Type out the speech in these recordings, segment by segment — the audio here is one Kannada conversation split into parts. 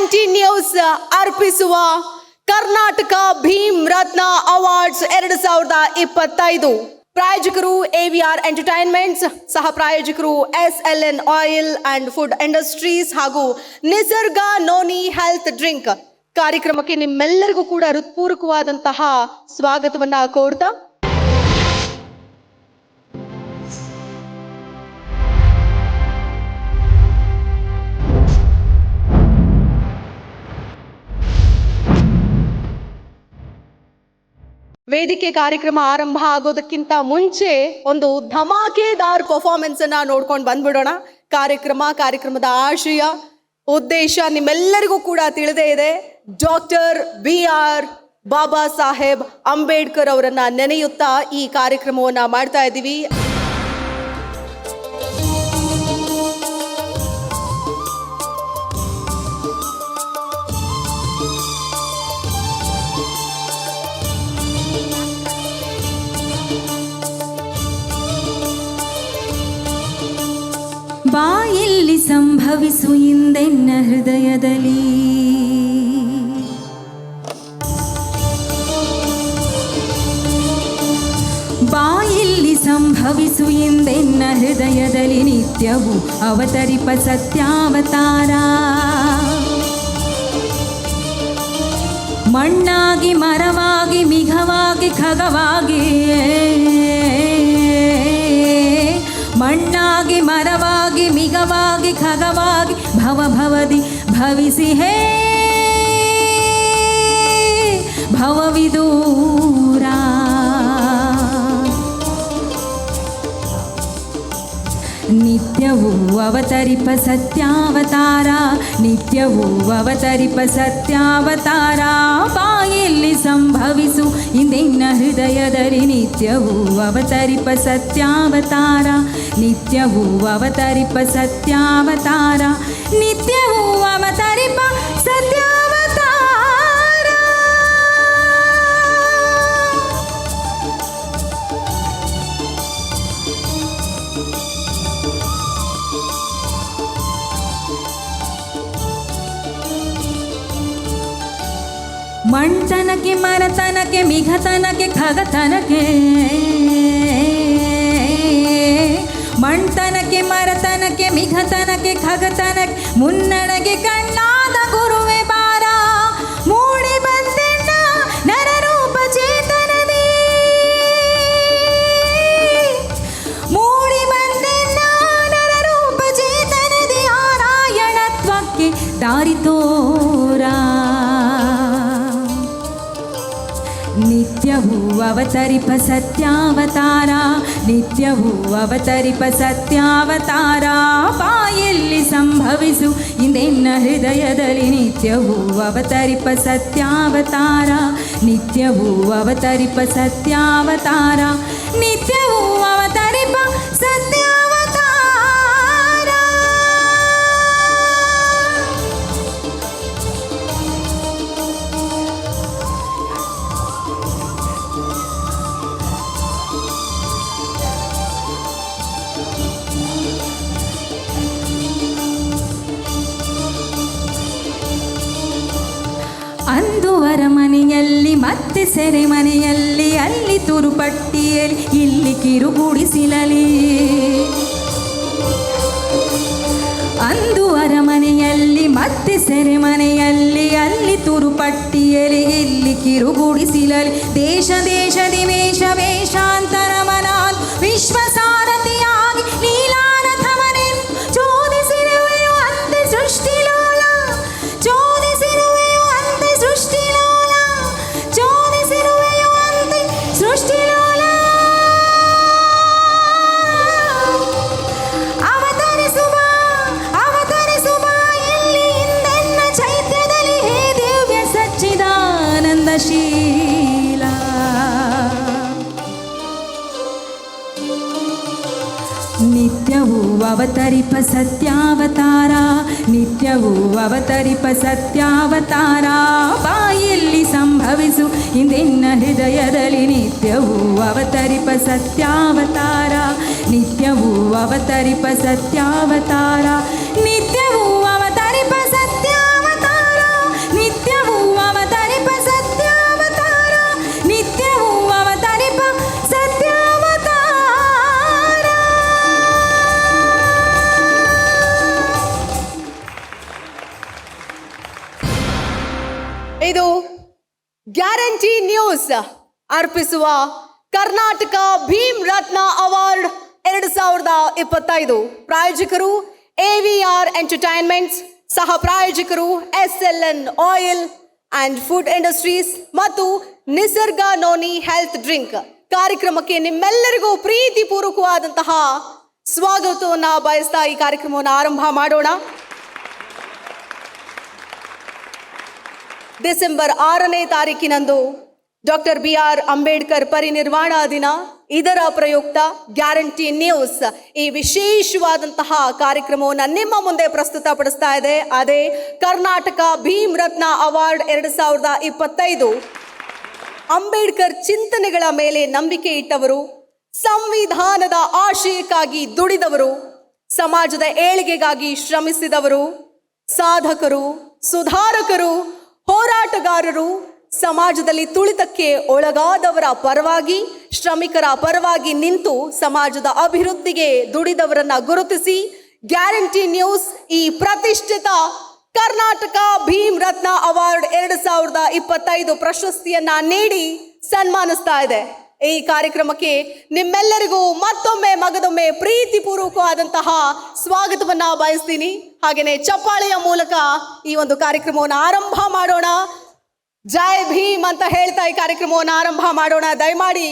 90 ನ್ಯೂಸ್ ಅರ್ಪಿಸುವ ಕರ್ನಾಟಕ ಭೀಮ್ ರತ್ನ ಅವಾರ್ಡ್ಸ್ 2025 ಪ್ರಾಯೋಜಕರು AVR ಎಂಟರ್ಟೈನ್ಮೆಂಟ್ಸ್, ಸಹ ಪ್ರಾಯೋಜಕರು SLN oil and food industries ಹಾಗೂ ನಿಸರ್ಗ ನೋನಿ ಹೆಲ್ತ್ ಡ್ರಿಂಕ್. ಕಾರ್ಯಕ್ರಮಕ್ಕೆ ನಿಮ್ಮೆಲ್ಲರಿಗೂ ಕೂಡ ಹೃತ್ಪೂರ್ವಕವಾದಂತಹ ಸ್ವಾಗತವನ್ನ ಕೋರ್ತಾ ವೇದಿಕೆ ಕಾರ್ಯಕ್ರಮ ಆರಂಭ ಆಗೋದಕ್ಕಿಂತ ಮುಂಚೆ ಒಂದು ಧಮಾಕೆದಾರ್ ಪರ್ಫಾರ್ಮೆನ್ಸ್ ಅನ್ನ ನೋಡ್ಕೊಂಡು ಬಂದ್ಬಿಡೋಣ. ಕಾರ್ಯಕ್ರಮದ ಆಶಯ ಉದ್ದೇಶ ನಿಮ್ಮೆಲ್ಲರಿಗೂ ಕೂಡ ತಿಳಿದೇ ಇದೆ. ಡಾಕ್ಟರ್ BR ಬಾಬಾ ಸಾಹೇಬ್ ಅಂಬೇಡ್ಕರ್ ಅವರನ್ನ ನೆನೆಯುತ್ತಾ ಈ ಕಾರ್ಯಕ್ರಮವನ್ನ ಮಾಡ್ತಾ ಇದ್ದೀವಿ. ಬಾಯಲ್ಲಿ ಸಂಭವಿಸು ಇಂದೆನ್ನ ಹೃದಯದಲ್ಲಿ, ಬಾಯಲ್ಲಿ ಸಂಭವಿಸು ಎಂದೆನ್ನ ಹೃದಯದಲ್ಲಿ ನಿತ್ಯವೂ ಅವತರಿಪ ಸತ್ಯಾವತಾರ. ಮಣ್ಣಾಗಿ ಮರವಾಗಿ ಮಿಘವಾಗಿ ಖಗವಾಗಿ, ಮಣ್ಣಾಗಿ ಮರವಾಗಿ ಮಿಗವಾಗಿ ಖಗವಾಗಿ ಭವಭವದಿ ಭವಿಸಿ ಹೇ ಭವವಿದೂರ. ನಿತ್ಯವೂ ಅವತರಿಪ ಸತ್ಯಾವತಾರ, ನಿತ್ಯವೂ ಅವತರಿಪ ಸತ್ಯಾವತಾರ. ಬಾಯಲ್ಲಿ ಸಂಭವಿಸು ಇಂದೆನ್ನ ಹೃದಯದಲ್ಲಿ ನಿತ್ಯವೂ ಅವತರಿಪ ಸತ್ಯಾವತಾರ, ನಿತ್ಯವೂ ಅವತರಿಪ ಸತ್ಯಾವತಾರ, ನಿತ್ಯವೂ ಅವತರಿಪ ಸತ್ಯಾವತಾರ. ಮಣ್ತನಕ್ಕೆ ಮರತನಕ್ಕೆ ಮಿಘತನಕ್ಕೆ ಖಗತನಕ್ಕೆ, ಮಣ್ತನಕ್ಕೆ ಮರತನಕ್ಕೆ ಮಿಘತನಕ್ಕೆ ಖಗತನಕ್ಕೆ ಮುನ್ನಡೆಗೆ ಕಣ್ಣಾದ ಗುರುವೆ ಬಾರ. ಮೂಡಿ ಬಂದೆನ್ನ ನರರೂಪ ಚೇತನದಿ, ಮೂಡಿ ಬಂದೆನ್ನ ನರರೂಪ ಚೇತನದಿ. ನಾರಾಯಣತ್ವಕ್ಕೆ ದಾರಿ ತೋರ. ನಿತ್ಯವೂ ಅವತರಿಪ ಸತ್ಯಾವತಾರ, ನಿತ್ಯವೂ ಅವತರಿಪ ಸತ್ಯಾವತಾರ. ಬಾಯಲ್ಲಿ ಸಂಭವಿಸು ಇಂದೆನ್ನ ಹೃದಯದಲ್ಲಿ ನಿತ್ಯವೂ ಅವತರಿಪ ಸತ್ಯಾವತಾರ, ನಿತ್ಯವೂ ಅವತರಿಪ ಸತ್ಯಾವತಾರ, ನಿತ್ಯವೂ ಅವತರಿಪ ಸತ್ಯಾವತಾರ. ಅಂದು ಅರಮನೆಯಲ್ಲಿ ಮತ್ತೆ ಸೆರೆಮನೆಯಲ್ಲಿ, ಅಲ್ಲಿ ತುರುಪಟ್ಟಿಯಲ್ಲಿ ಇಲ್ಲಿ ಕಿರುಗೂಡಿಸಿಲಲಿ. ಅಂದು ಅರಮನೆಯಲ್ಲಿ ಮತ್ತೆ ಸೆರೆಮನೆಯಲ್ಲಿ, ಅಲ್ಲಿ ತುರುಪಟ್ಟಿಯಲ್ಲಿ ಇಲ್ಲಿ ಕಿರುಗೂಡಿಸಿಲಲಿ. ದೇಶ ದೇಶದಿ ವೇಷ ವೇಷಾಂತರ ಮನಾನ್ ವಿಶ್ವಸಾರಥಿಯಾಗಿ ನೀಲಾನಥವನೆನ್ ಚೋದಿಸಿರುವೆಯು ಅಂತೆ ಸೃಷ್ಟಿಲೋಲ, ಚೋದಿಸಿರುವೆಯು ಅಂತೆ ಸೃಷ್ಟಿಲೋಲ, ಚೋದಿಸಿರುವೆಯು ಅಂತೆ ಸೃಷ್ಟಿಲೋಲ. ಅವತರಿಸುವ ಅವತರಿಸುವ ಇಲ್ಲಿ ಇಂದೆನ್ನ ಚೈತ್ಯದಲ್ಲಿ, ಹೇ ದಿವ್ಯ ಸಚ್ಚಿದಾನಂದಶೀಲ. ನಿತ್ಯವೂ ಅವತರಿಪ ಸತ್ಯಾವತಾರ, ನಿತ್ಯವೂ ಅವತರಿಪ ಸತ್ಯಾವತಾರ. ಬಾಯಲ್ಲಿ ಸಂಭವಿಸು ಇಂದೆನ್ನ ಹೃದಯದಲ್ಲಿ ನಿತ್ಯವೂ ಅವತರಿಪ ಸತ್ಯಾವತಾರ, ನಿತ್ಯವೂ ಅವತರಿಪ ಸತ್ಯಾವತಾರ, ನಿತ್ಯವೂ ಅವತರಿಪ ಸತ್ಯಾವತಾರ. ನ್ಯೂಸ್ ಅರ್ಪಿಸುವ ಕರ್ನಾಟಕ ಭೀಮ್ ರತ್ನ ಅವಾರ್ಡ್ 2025 ಪ್ರಾಯೋಜಕರು AVR ಎಂಟರ್ಟೈನ್ಮೆಂಟ್ಸ್, ಸಹ ಪ್ರಾಯೋಜಕರು SLN oil and food industries ಮತ್ತು ನಿಸರ್ಗ ನೋನಿ ಹೆಲ್ತ್ ಡ್ರಿಂಕ್. ಕಾರ್ಯಕ್ರಮಕ್ಕೆ ನಿಮ್ಮೆಲ್ಲರಿಗೂ ಪ್ರೀತಿಪೂರ್ವಕವಾದಂತಹ ಸ್ವಾಗತವನ್ನು ಬಯಸ್ತಾ ಈ ಕಾರ್ಯಕ್ರಮವನ್ನು ಆರಂಭ ಮಾಡೋಣ. ಡಿಸೆಂಬರ್ 6ನೇ ತಾರೀಕಿನಂದು ಡಾಕ್ಟರ್ BR ಅಂಬೇಡ್ಕರ್ ಪರಿನಿರ್ವಾಣ ದಿನ. ಇದರ ಪ್ರಯುಕ್ತ ಗ್ಯಾರಂಟಿ ನ್ಯೂಸ್ ಈ ವಿಶೇಷವಾದಂತಹ ಕಾರ್ಯಕ್ರಮವನ್ನು ನಿಮ್ಮ ಮುಂದೆ ಪ್ರಸ್ತುತಪಡಿಸ್ತಾ ಇದೆ. ಅದೇ ಕರ್ನಾಟಕ ಭೀಮ್ ರತ್ನ ಅವಾರ್ಡ್ 2025. ಅಂಬೇಡ್ಕರ್ ಚಿಂತನೆಗಳ ಮೇಲೆ ನಂಬಿಕೆ ಇಟ್ಟವರು, ಸಂವಿಧಾನದ ಆಶಯಕ್ಕಾಗಿ ದುಡಿದವರು, ಸಮಾಜದ ಏಳಿಗೆಗಾಗಿ ಶ್ರಮಿಸಿದವರು, ಸಾಧಕರು, ಸುಧಾರಕರು, ಹೋರಾಟಗಾರರು, ಸಮಾಜದಲ್ಲಿ ತುಳಿತಕ್ಕೆ ಒಳಗಾದವರ ಪರವಾಗಿ, ಶ್ರಮಿಕರ ಪರವಾಗಿ ನಿಂತು ಸಮಾಜದ ಅಭಿವೃದ್ಧಿಗೆ ದುಡಿದವರನ್ನ ಗುರುತಿಸಿ ಗ್ಯಾರಂಟಿ ನ್ಯೂಸ್ ಈ ಪ್ರತಿಷ್ಠಿತ ಕರ್ನಾಟಕ ಭೀಮ್ ರತ್ನ ಅವಾರ್ಡ್ 2025 ಪ್ರಶಸ್ತಿಯನ್ನ ನೀಡಿ ಸನ್ಮಾನಿಸ್ತಾ ಇದೆ. ಈ ಕಾರ್ಯಕ್ರಮಕ್ಕೆ ನಿಮ್ಮೆಲ್ಲರಿಗೂ ಮತ್ತೊಮ್ಮೆ ಮಗದೊಮ್ಮೆ ಪ್ರೀತಿಪೂರ್ವಕವಾದಂತಹ ಸ್ವಾಗತವನ್ನ ಬಯಸ್ತೀನಿ. ಹಾಗೇನೆ ಚಪ್ಪಾಳೆಯ ಮೂಲಕ ಈ ಒಂದು ಕಾರ್ಯಕ್ರಮವನ್ನು ಆರಂಭ ಮಾಡೋಣ. ಜೈ ಭೀಮ್ ಅಂತ ಹೇಳ್ತಾ ಈ ಕಾರ್ಯಕ್ರಮವನ್ನು ಆರಂಭ ಮಾಡೋಣ. ದಯಮಾಡಿ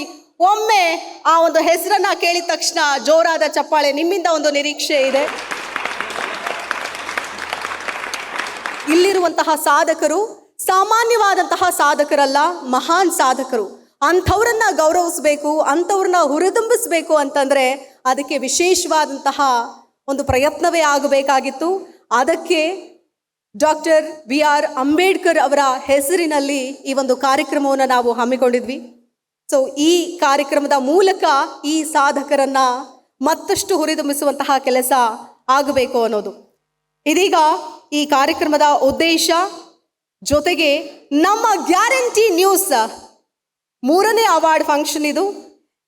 ಒಮ್ಮೆ ಆ ಒಂದು ಹೆಸರನ್ನ ಕೇಳಿದ ತಕ್ಷಣ ಜೋರಾದ ಚಪ್ಪಾಳೆ ನಿಮ್ಮಿಂದ ಒಂದು ನಿರೀಕ್ಷೆ ಇದೆ. ಇಲ್ಲಿರುವಂತಹ ಸಾಧಕರು ಸಾಮಾನ್ಯವಾದಂತಹ ಸಾಧಕರಲ್ಲ, ಮಹಾನ್ ಸಾಧಕರು. ಅಂಥವ್ರನ್ನ ಗೌರವಿಸಬೇಕು, ಅಂಥವ್ರನ್ನ ಹುರಿದುಂಬಿಸ್ಬೇಕು ಅಂತಂದ್ರೆ ಅದಕ್ಕೆ ವಿಶೇಷವಾದಂತಹ ಒಂದು ಪ್ರಯತ್ನವೇ ಆಗಬೇಕಾಗಿತ್ತು. ಅದಕ್ಕೆ ಡಾಕ್ಟರ್ BR ಅಂಬೇಡ್ಕರ್ ಅವರ ಹೆಸರಿನಲ್ಲಿ ಈ ಒಂದು ಕಾರ್ಯಕ್ರಮವನ್ನು ನಾವು ಹಮ್ಮಿಕೊಂಡಿದ್ವಿ. ಸೊ ಈ ಕಾರ್ಯಕ್ರಮದ ಮೂಲಕ ಈ ಸಾಧಕರನ್ನ ಮತ್ತಷ್ಟು ಹುರಿದುಂಬಿಸುವಂತಹ ಕೆಲಸ ಆಗಬೇಕು ಅನ್ನೋದು ಇದೀಗ ಈ ಕಾರ್ಯಕ್ರಮದ ಉದ್ದೇಶ. ಜೊತೆಗೆ ನಮ್ಮ ಗ್ಯಾರಂಟಿ ನ್ಯೂಸ್ 3ನೇ ಅವಾರ್ಡ್ ಫಂಕ್ಷನ್ ಇದು.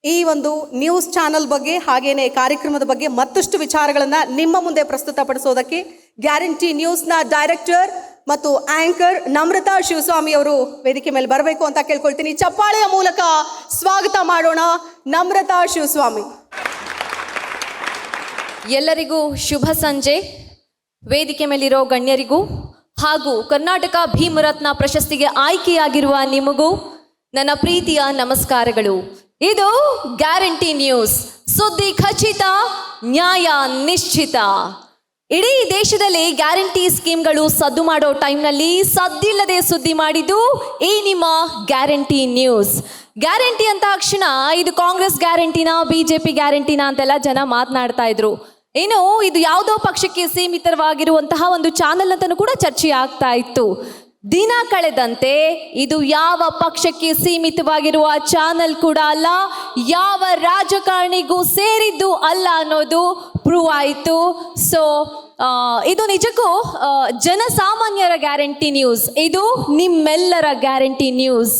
ಈ ಒಂದು ನ್ಯೂಸ್ ಚಾನಲ್ ಬಗ್ಗೆ ಹಾಗೇನೆ ಕಾರ್ಯಕ್ರಮದ ಬಗ್ಗೆ ಮತ್ತಷ್ಟು ವಿಚಾರಗಳನ್ನು ನಿಮ್ಮ ಮುಂದೆ ಪ್ರಸ್ತುತಪಡಿಸೋದಕ್ಕೆ ಗ್ಯಾರಂಟಿ ನ್ಯೂಸ್ನ ಡೈರೆಕ್ಟರ್ ಮತ್ತು ಆಂಕರ್ ನಮ್ರತಾ ಶಿವಸ್ವಾಮಿ ಅವರು ವೇದಿಕೆ ಮೇಲೆ ಬರಬೇಕು ಅಂತ ಕೇಳ್ಕೊಳ್ತೀನಿ. ಚಪ್ಪಾಳೆಯ ಮೂಲಕ ಸ್ವಾಗತ ಮಾಡೋಣ ನಮ್ರತಾ ಶಿವಸ್ವಾಮಿ. ಎಲ್ಲರಿಗೂ ಶುಭ ಸಂಜೆ. ವೇದಿಕೆ ಮೇಲಿರೋ ಗಣ್ಯರಿಗೂ ಹಾಗೂ ಕರ್ನಾಟಕ ಭೀಮರತ್ನ ಪ್ರಶಸ್ತಿಗೆ ಆಯ್ಕೆಯಾಗಿರುವ ನಿಮಗೂ ನನ್ನ ಪ್ರೀತಿಯ ನಮಸ್ಕಾರಗಳು. ಇದು ಗ್ಯಾರಂಟಿ ನ್ಯೂಸ್, ಸುದ್ದಿ ಖಚಿತ, ನ್ಯಾಯ ನಿಶ್ಚಿತ. ಇಡೀ ದೇಶದಲ್ಲಿ ಗ್ಯಾರಂಟಿ ಸ್ಕೀಮ್ಗಳು ಸದ್ದು ಮಾಡೋ ಟೈಮ್ನಲ್ಲಿ ಸದ್ದಿಲ್ಲದೆ ಸುದ್ದಿ ಮಾಡಿದ್ದು ಈ ನಿಮ್ಮ ಗ್ಯಾರಂಟಿ ನ್ಯೂಸ್. ಗ್ಯಾರಂಟಿ ಅಂತ ತಕ್ಷಣ ಇದು ಕಾಂಗ್ರೆಸ್ ಗ್ಯಾರಂಟಿನ, BJP ಗ್ಯಾರಂಟಿನ ಅಂತೆಲ್ಲ ಜನ ಮಾತನಾಡ್ತಾ ಇದ್ರು. ಇನ್ನು ಇದು ಯಾವುದೋ ಪಕ್ಷಕ್ಕೆ ಸೀಮಿತವಾಗಿರುವಂತಹ ಒಂದು ಚಾನಲ್ ಅಂತಲೂ ಕೂಡ ಚರ್ಚೆ ಆಗ್ತಾ ಇತ್ತು. ದಿನ ಕಳೆದಂತೆ ಇದು ಯಾವ ಪಕ್ಷಕ್ಕೆ ಸೀಮಿತವಾಗಿರುವ ಚಾನಲ್ ಕೂಡ ಅಲ್ಲ, ಯಾವ ರಾಜಕಾರಣಿಗೂ ಸೇರಿದ್ದು ಅಲ್ಲ ಅನ್ನೋದು ಪ್ರೂವ್ ಆಯಿತು. ಸೊ ಇದು ನಿಜಕ್ಕೂ ಜನಸಾಮಾನ್ಯರ ಗ್ಯಾರಂಟಿ ನ್ಯೂಸ್, ಇದು ನಿಮ್ಮೆಲ್ಲರ ಗ್ಯಾರಂಟಿ ನ್ಯೂಸ್.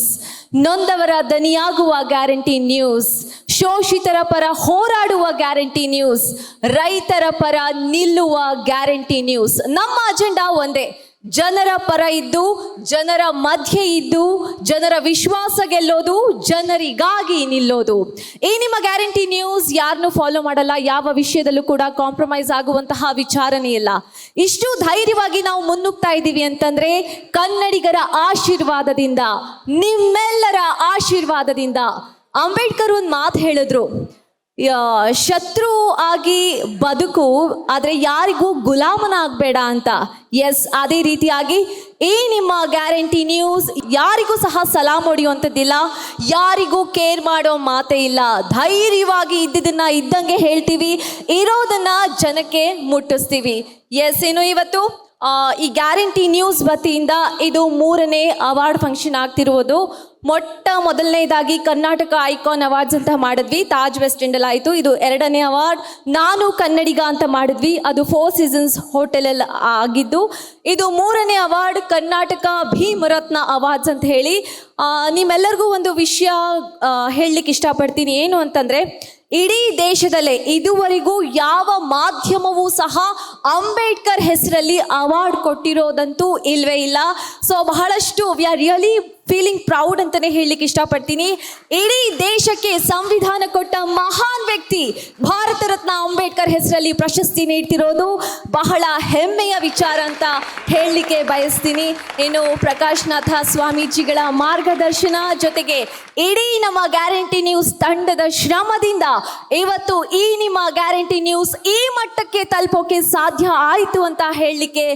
ನೊಂದವರ ದನಿಯಾಗುವ ಗ್ಯಾರಂಟಿ ನ್ಯೂಸ್, ಶೋಷಿತರ ಪರ ಹೋರಾಡುವ ಗ್ಯಾರಂಟಿ ನ್ಯೂಸ್, ರೈತರ ಪರ ನಿಲ್ಲುವ ಗ್ಯಾರಂಟಿ ನ್ಯೂಸ್. ನಮ್ಮ ಅಜೆಂಡಾ ಒಂದೇ, ಜನರ ಪರ ಇದ್ದು, ಜನರ ಮಧ್ಯೆ ಇದ್ದು, ಜನರ ವಿಶ್ವಾಸ ಗೆಲ್ಲೋದು, ಜನರಿಗಾಗಿ ನಿಲ್ಲೋದು. ಈ ನಿಮ್ಮ ಗ್ಯಾರಂಟಿ ನ್ಯೂಸ್ ಯಾರನ್ನೂ ಫಾಲೋ ಮಾಡಲ್ಲ, ಯಾವ ವಿಷಯದಲ್ಲೂ ಕೂಡ ಕಾಂಪ್ರಮೈಸ್ ಆಗುವಂತಹ ವಿಚಾರನೇ ಇಲ್ಲ. ಇಷ್ಟು ಧೈರ್ಯವಾಗಿ ನಾವು ಮುನ್ನುಗ್ತಾ ಇದ್ದೀವಿ ಅಂತಂದ್ರೆ ಕನ್ನಡಿಗರ ಆಶೀರ್ವಾದದಿಂದ, ನಿಮ್ಮೆಲ್ಲರ ಆಶೀರ್ವಾದದಿಂದ. ಅಂಬೇಡ್ಕರ್ ಒಂದು ಮಾತು ಹೇಳಿದ್ರು, ಶತ್ರು ಆಗಿ ಬದುಕು, ಆದರೆ ಯಾರಿಗೂ ಗುಲಾಮನಾಗಬೇಡ ಅಂತ. ಎಸ್, ಅದೇ ರೀತಿಯಾಗಿ ಈ ನಿಮ್ಮ ಗ್ಯಾರಂಟಿ ನ್ಯೂಸ್ ಯಾರಿಗೂ ಸಹ ಸಲಾಮ್ ಹೊಡೆಯುವಂಥದ್ದಿಲ್ಲ, ಯಾರಿಗೂ ಕೇರ್ ಮಾಡೋ ಮಾತೇ ಇಲ್ಲ. ಧೈರ್ಯವಾಗಿ ಇದ್ದಿದ್ದನ್ನ ಇದ್ದಂಗೆ ಹೇಳ್ತೀವಿ, ಇರೋದನ್ನ ಜನಕ್ಕೆ ಮುಟ್ಟಿಸ್ತೀವಿ. ಎಸ್, ಇನ್ನು ಇವತ್ತು ಈ ಗ್ಯಾರಂಟಿ ನ್ಯೂಸ್ ವತಿಯಿಂದ ಇದು 3ನೇ ಅವಾರ್ಡ್ ಫಂಕ್ಷನ್ ಆಗ್ತಿರುವುದು. ಮೊದಲನೇದಾಗಿ ಕರ್ನಾಟಕ ಐಕಾನ್ ಅವಾರ್ಡ್ಸ್ ಅಂತ ಮಾಡಿದ್ವಿ, ತಾಜ್ ವೆಸ್ಟ್ ಎಂಡಲ್ಲಿ ಆಯಿತು. ಇದು 2ನೇ ಅವಾರ್ಡ್. ನಾನು ಕನ್ನಡಿಗ ಅಂತ ಮಾಡಿದ್ವಿ, ಅದು 4 ಸೀಸನ್ಸ್ ಹೋಟೆಲಲ್ಲಿ ಆಗಿದ್ದು. ಇದು 3ನೇ ಅವಾರ್ಡ್ ಕರ್ನಾಟಕ ಭೀಮರತ್ನ ಅವಾರ್ಡ್ಸ್ ಅಂತ ಹೇಳಿ. ನಿಮ್ಮೆಲ್ಲರಿಗೂ ಒಂದು ವಿಷಯ ಹೇಳಲಿಕ್ಕೆ ಇಷ್ಟಪಡ್ತೀನಿ. ಏನು ಅಂತಂದರೆ, ಇಡೀ ದೇಶದಲ್ಲೇ ಇದುವರೆಗೂ ಯಾವ ಮಾಧ್ಯಮವೂ ಸಹ ಅಂಬೇಡ್ಕರ್ ಹೆಸರಲ್ಲಿ ಅವಾರ್ಡ್ ಕೊಟ್ಟಿರೋದಂತೂ ಇಲ್ವೇ ಇಲ್ಲ. ಸೊ ಬಹಳಷ್ಟು we are really feeling proud ಅಂತಾನೆ ಹೇಳಲಿಕ್ಕೆ ಇಷ್ಟಪಡ್ತೀನಿ. ಇಡೀ ದೇಶಕ್ಕೆ ಸಂವಿಧಾನ ಕೊಟ್ಟ ಮಹಾನ್ ವ್ಯಕ್ತಿ ಭಾರತ ರತ್ನ ಅಂಬೇಡ್ಕರ್ ಹೆಸರಲ್ಲಿ ಪ್ರಶಸ್ತಿ ನೀಡ್ತಿರೋದು ಬಹಳ ಹೆಮ್ಮೆಯ ವಿಚಾರ ಅಂತ ಹೇಳಲಿಕ್ಕೆ ಬಯಸ್ತೀನಿ. ಇನ್ನು ಪ್ರಕಾಶ್ನಾಥ ಸ್ವಾಮೀಜಿಗಳ ಮಾರ್ಗದರ್ಶನ ಜೊತೆಗೆ ಇಡೀ ನಮ್ಮ ಗ್ಯಾರಂಟಿ ನ್ಯೂಸ್ ತಂಡದ ಶ್ರಮದಿಂದ ಇವತ್ತು ಈ ನಿಮ್ಮ ಗ್ಯಾರಂಟಿ ನ್ಯೂಸ್ ಈ ಮಟ್ಟಕ್ಕೆ ತಲುಪೋಕೆ ಸಾಧ್ಯ ಆಯಿತು ಅಂತ ಹೇಳಲಿಕ್ಕೆ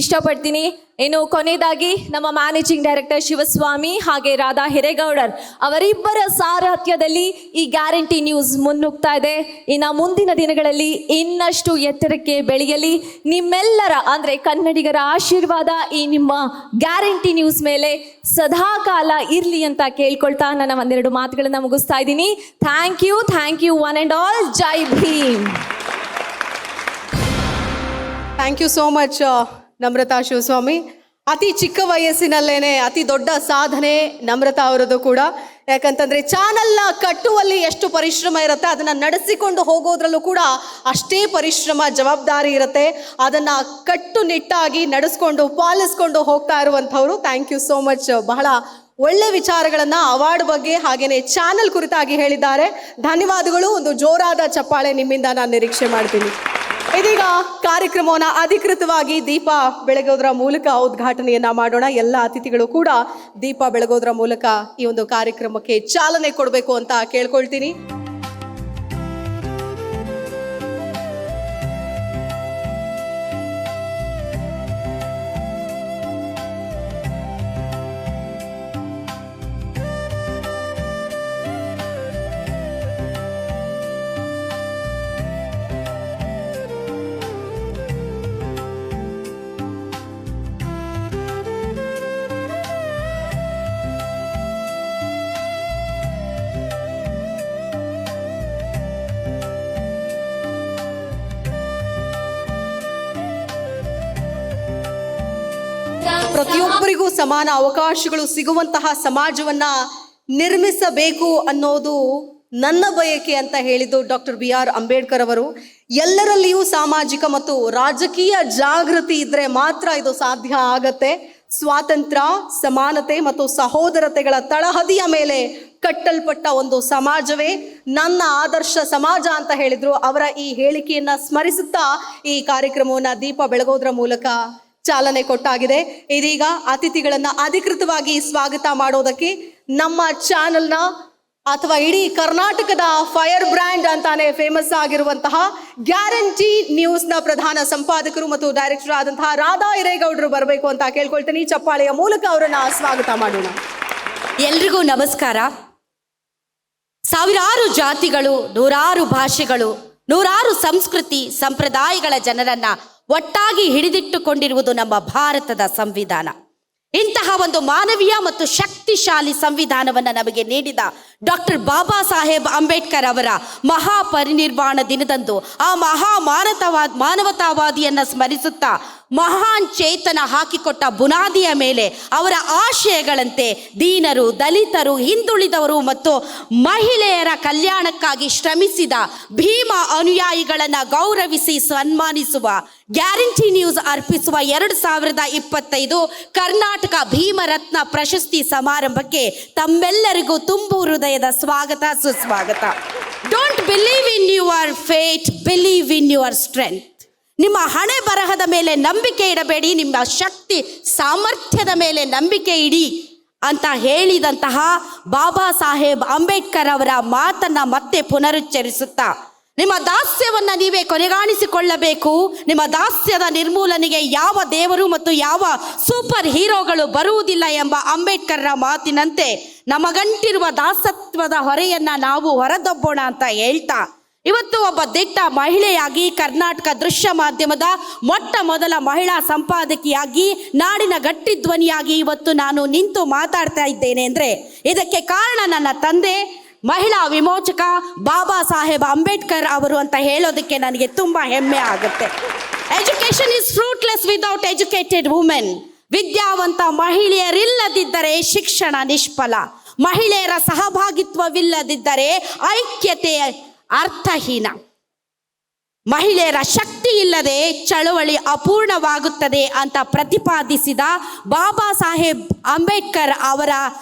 ಇಷ್ಟಪಡ್ತೀನಿ. ಇನ್ನು ಕೊನೆಯದಾಗಿ ನಮ್ಮ ಮ್ಯಾನೇಜಿಂಗ್ ಡೈರೆಕ್ಟರ್ ಶಿವಸ್ವಾಮಿ ಹಾಗೆ ರಾಧಾ ಹಿರೇಗೌಡರ್ ಅವರಿಬ್ಬರ ಸಾರಥ್ಯದಲ್ಲಿ ಈ ಗ್ಯಾರಂಟಿ ನ್ಯೂಸ್ ಮುನ್ನುಗ್ತಾ ಇದೆ. ಇನ್ನು ಮುಂದಿನ ದಿನಗಳಲ್ಲಿ ಇನ್ನಷ್ಟು ಎತ್ತರಕ್ಕೆ ಬೆಳೆಯಲಿ. ನಿಮ್ಮೆಲ್ಲರ ಅಂದರೆ ಕನ್ನಡಿಗರ ಆಶೀರ್ವಾದ ಈ ನಿಮ್ಮ ಗ್ಯಾರಂಟಿ ನ್ಯೂಸ್ ಮೇಲೆ ಸದಾಕಾಲ ಇರಲಿ ಅಂತ ಕೇಳ್ಕೊಳ್ತಾ ನನ್ನ ಒಂದೆರಡು ಮಾತುಗಳನ್ನು ಮುಗಿಸ್ತಾ ಇದ್ದೀನಿ. Thank you one and all. Jai Bhim. Thank you so much Namrata Shivaswamy. ಅತಿ ಚಿಕ್ಕ ವಯಸ್ಸಿನಲ್ಲೇನೆ ಅತಿ ದೊಡ್ಡ ಸಾಧನೆ ನಮ್ರತಾ ಅವರದು ಕೂಡ. ಯಾಕಂತಂದ್ರೆ ಚಾನಲ್ನ ಕಟ್ಟುವಲ್ಲಿ ಎಷ್ಟು ಪರಿಶ್ರಮ ಇರುತ್ತೆ ಅದನ್ನ ನಡೆಸಿಕೊಂಡು ಹೋಗೋದ್ರಲ್ಲೂ ಕೂಡ ಅಷ್ಟೇ ಪರಿಶ್ರಮ ಜವಾಬ್ದಾರಿ ಇರುತ್ತೆ. ಅದನ್ನ ಕಟ್ಟುನಿಟ್ಟಾಗಿ ನಡೆಸ್ಕೊಂಡು ಪಾಲಿಸ್ಕೊಂಡು ಹೋಗ್ತಾ ಇರುವಂಥವ್ರು. Thank you so much. ಬಹಳ ಒಳ್ಳೆ ವಿಚಾರಗಳನ್ನ ಅವಾರ್ಡ್ ಬಗ್ಗೆ ಹಾಗೇನೆ ಚಾನಲ್ ಕುರಿತಾಗಿ ಹೇಳಿದ್ದಾರೆ. ಧನ್ಯವಾದಗಳು. ಒಂದು ಜೋರಾದ ಚಪ್ಪಾಳೆ ನಿಮ್ಮಿಂದ ನಾನು ನಿರೀಕ್ಷೆ ಮಾಡ್ತೀನಿ. ಇದೀಗ ಕಾರ್ಯಕ್ರಮವನ್ನು ಅಧಿಕೃತವಾಗಿ ದೀಪ ಬೆಳಗೋದ್ರ ಮೂಲಕ ಉದ್ಘಾಟನೆಯನ್ನ ಮಾಡೋಣ. ಎಲ್ಲ ಅತಿಥಿಗಳು ಕೂಡ ದೀಪ ಬೆಳಗೋದ್ರ ಮೂಲಕ ಈ ಒಂದು ಕಾರ್ಯಕ್ರಮಕ್ಕೆ ಚಾಲನೆ ಕೊಡಬೇಕು ಅಂತ ಕೇಳ್ಕೊಳ್ತೀನಿ. ಪ್ರತಿಯೊಬ್ಬರಿಗೂ ಸಮಾನ ಅವಕಾಶಗಳು ಸಿಗುವಂತಹ ಸಮಾಜವನ್ನ ನಿರ್ಮಿಸಬೇಕು ಅನ್ನೋದು ನನ್ನ ಬಯಕೆ ಅಂತ ಹೇಳಿದ್ದು ಡಾಕ್ಟರ್ BR ಅಂಬೇಡ್ಕರ್ ಅವರು. ಎಲ್ಲರಲ್ಲಿಯೂ ಸಾಮಾಜಿಕ ಮತ್ತು ರಾಜಕೀಯ ಜಾಗೃತಿ ಇದ್ರೆ ಮಾತ್ರ ಇದು ಸಾಧ್ಯ ಆಗತ್ತೆ. ಸ್ವಾತಂತ್ರ್ಯ, ಸಮಾನತೆ ಮತ್ತು ಸಹೋದರತೆಗಳ ತಳಹದಿಯ ಮೇಲೆ ಕಟ್ಟಲ್ಪಟ್ಟ ಒಂದು ಸಮಾಜವೇ ನನ್ನ ಆದರ್ಶ ಸಮಾಜ ಅಂತ ಹೇಳಿದ್ರು. ಅವರ ಈ ಹೇಳಿಕೆಯನ್ನ ಸ್ಮರಿಸುತ್ತಾ ಈ ಕಾರ್ಯಕ್ರಮವನ್ನ ದೀಪ ಬೆಳಗೋದ್ರ ಮೂಲಕ ಚಾಲನೆ ಕೊಟ್ಟಾಗಿದೆ. ಇದೀಗ ಅತಿಥಿಗಳನ್ನ ಅಧಿಕೃತವಾಗಿ ಸ್ವಾಗತ ಮಾಡೋದಕ್ಕೆ ನಮ್ಮ ಚಾನೆಲ್ನ ಅಥವಾ ಇಡೀ ಕರ್ನಾಟಕದ ಫೈರ್ ಬ್ರ್ಯಾಂಡ್ ಅಂತಾನೆ ಫೇಮಸ್ ಆಗಿರುವಂತಹ ಗ್ಯಾರಂಟಿ ನ್ಯೂಸ್ನ ಪ್ರಧಾನ ಸಂಪಾದಕರು ಮತ್ತು ಡೈರೆಕ್ಟರ್ ಆದಂತಹ ರಾಧಾ ಹಿರೇಗೌಡರು ಬರಬೇಕು ಅಂತ ಕೇಳ್ಕೊಳ್ತೀನಿ. ಚಪ್ಪಾಳೆಯ ಮೂಲಕ ಅವರನ್ನ ಸ್ವಾಗತ ಮಾಡೋಣ. ಎಲ್ರಿಗೂ ನಮಸ್ಕಾರ. ಸಾವಿರಾರು ಜಾತಿಗಳು, ನೂರಾರು ಭಾಷೆಗಳು, ನೂರಾರು ಸಂಸ್ಕೃತಿ ಸಂಪ್ರದಾಯಗಳ ಜನರನ್ನ ಒಟ್ಟಾಗಿ ಹಿಡಿದಿಟ್ಟುಕೊಂಡಿರುವುದು ನಮ್ಮ ಭಾರತದ ಸಂವಿಧಾನ. ಇಂತಹ ಒಂದು ಮಾನವೀಯ ಮತ್ತು ಶಕ್ತಿಶಾಲಿ ಸಂವಿಧಾನವನ್ನು ನಮಗೆ ನೀಡಿದ ಡಾಕ್ಟರ್ ಬಾಬಾ ಸಾಹೇಬ್ ಅಂಬೇಡ್ಕರ್ ಅವರ ಮಹಾಪರಿನಿರ್ವಾಣ ದಿನದಂದು ಆ ಮಾನವತಾವಾದಿಯನ್ನು ಸ್ಮರಿಸುತ್ತಾ ಮಹಾನ್ ಚೇತನ ಹಾಕಿಕೊಟ್ಟ ಬುನಾದಿಯ ಮೇಲೆ ಅವರ ಆಶಯಗಳಂತೆ ದೀನರು, ದಲಿತರು, ಹಿಂದುಳಿದವರು ಮತ್ತು ಮಹಿಳೆಯರ ಕಲ್ಯಾಣಕ್ಕಾಗಿ ಶ್ರಮಿಸಿದ ಭೀಮ ಅನುಯಾಯಿಗಳನ್ನು ಗೌರವಿಸಿ ಸನ್ಮಾನಿಸುವ ಗ್ಯಾರಂಟಿ ನ್ಯೂಸ್ ಅರ್ಪಿಸುವ 2025 ಕರ್ನಾಟಕ ಭೀಮರತ್ನ ಪ್ರಶಸ್ತಿ ಸಮಾರಂಭಕ್ಕೆ ತಮ್ಮೆಲ್ಲರಿಗೂ ತುಂಬು ಹೃದಯದ ಸ್ವಾಗತ, ಸುಸ್ವಾಗತ. Don't believe in your fate, believe in your strength. ನಿಮ್ಮ ಹಣೆ ಬರಹದ ಮೇಲೆ ನಂಬಿಕೆ ಇಡಬೇಡಿ, ನಿಮ್ಮ ಶಕ್ತಿ ಸಾಮರ್ಥ್ಯದ ಮೇಲೆ ನಂಬಿಕೆ ಇಡಿ ಅಂತ ಹೇಳಿದಂತಹ ಬಾಬಾ ಸಾಹೇಬ್ ಅಂಬೇಡ್ಕರ್ ಅವರ ಮಾತನ್ನ ಮತ್ತೆ ಪುನರುಚ್ಚರಿಸುತ್ತಾ, ನಿಮ್ಮ ದಾಸ್ಯವನ್ನ ನೀವೇ ಕೊನೆಗಾಣಿಸಿಕೊಳ್ಳಬೇಕು. ನಿಮ್ಮ ದಾಸ್ಯದ ನಿರ್ಮೂಲನೆಗೆ ಯಾವ ದೇವರು ಮತ್ತು ಯಾವ ಸೂಪರ್ ಹೀರೋಗಳು ಬರುವುದಿಲ್ಲ ಎಂಬ ಅಂಬೇಡ್ಕರ್ರ ಮಾತಿನಂತೆ ನಮಗಂಟಿರುವ ದಾಸತ್ವದ ಹೊರೆಯನ್ನ ನಾವು ಹೊರದಬ್ಬೋಣ ಅಂತ ಹೇಳ್ತಾ, ಇವತ್ತು ಒಬ್ಬ ದಿಟ್ಟ ಮಹಿಳೆಯಾಗಿ ಕರ್ನಾಟಕ ದೃಶ್ಯ ಮಾಧ್ಯಮದ ಮೊಟ್ಟ ಮೊದಲ ಮಹಿಳಾ ಸಂಪಾದಕಿಯಾಗಿ ನಾಡಿನ ಗಟ್ಟಿ ಧ್ವನಿಯಾಗಿ ಇವತ್ತು ನಾನು ನಿಂತು ಮಾತಾಡ್ತಾ ಇದ್ದೇನೆ ಅಂದರೆ ಇದಕ್ಕೆ ಕಾರಣ ನನ್ನ ತಂದೆ, ಮಹಿಳಾ ವಿಮೋಚಕ ಬಾಬಾ ಸಾಹೇಬ್ ಅಂಬೇಡ್ಕರ್ ಅವರು ಅಂತ ಹೇಳೋದಕ್ಕೆ ನನಗೆ ತುಂಬ ಹೆಮ್ಮೆ ಆಗುತ್ತೆ. Education is fruitless without educated women. ವಿದ್ಯಾವಂತ ಮಹಿಳೆಯರಿಲ್ಲದಿದ್ದರೆ ಶಿಕ್ಷಣ ನಿಷ್ಫಲ. ಮಹಿಳೆಯರ ಸಹಭಾಗಿತ್ವವಿಲ್ಲದಿದ್ದರೆ ಐಕ್ಯತೆ ಅರ್ಥಹೀನ. ಮಹಿಳೆಯರ ಶಕ್ತಿ ಇಲ್ಲದೆ ಚಳವಳಿ ಅಪೂರ್ಣವಾಗುತ್ತದೆ ಅಂತ ಪ್ರತಿಪಾದಿಸಿದ ಬಾಬಾ ಸಾಹೇಬ್ ಅಂಬೇಡ್ಕರ್ ಅವರ